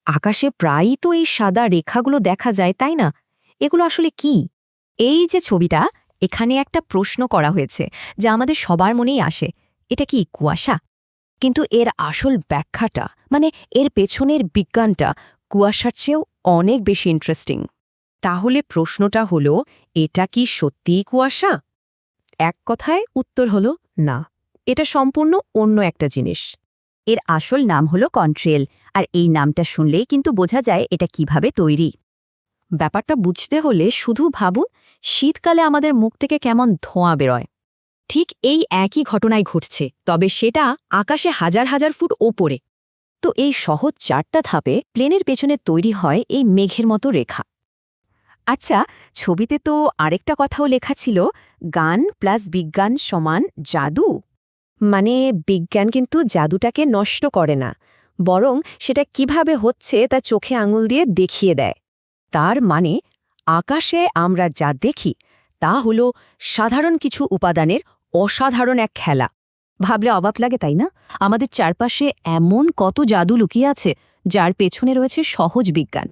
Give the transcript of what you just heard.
আকাশে প্রায়ই তো এই সাদা রেখাগুলো দেখা যায়, তাই না? এগুলো আসলে কি? এই যে ছবিটা, এখানে একটা প্রশ্ন করা হয়েছে যা আমাদের সবার মনেই আসে। এটা কি কুয়াশা? কিন্তু এর আসল ব্যাখ্যাটা, মানে এর পেছনের বিজ্ঞানটা কুয়াশার চেয়েও অনেক বেশি ইন্টারেস্টিং। তাহলে প্রশ্নটা হলো, এটা কি সত্যিই কুয়াশা? এক কথায় উত্তর হলো না, এটা সম্পূর্ণ অন্য একটা জিনিস। এর আসল নাম হলো কন্ট্রেল, আর এই নামটা শুনলেই কিন্তু বোঝা যায় এটা কিভাবে তৈরি। ব্যাপারটা বুঝতে হলে শুধু ভাবুন, শীতকালে আমাদের মুখ থেকে কেমন ধোঁয়া বেরোয়। ঠিক এই একই ঘটনাই ঘটছে, তবে সেটা আকাশে হাজার হাজার ফুট ওপরে। তো এই সহজ 4টা ধাপে প্লেনের পেছনে তৈরি হয় এই মেঘের মতো রেখা। আচ্ছা, ছবিতে তো আরেকটা কথাও লেখা ছিল, গান প্লাস বিজ্ঞান সমান জাদু। মানে বিজ্ঞান কিন্তু জাদুটাকে নষ্ট করে না, বরং সেটা কিভাবে হচ্ছে তা চোখে আঙুল দিয়ে দেখিয়ে দেয়। তার মানে আকাশে আমরা যা দেখি তা হল সাধারণ কিছু উপাদানের অসাধারণ এক খেলা। ভাবলে অবাক লাগে, তাই না? আমাদের চারপাশে এমন কত জাদু লুকিয়ে আছে যার পেছনে রয়েছে সহজ বিজ্ঞান।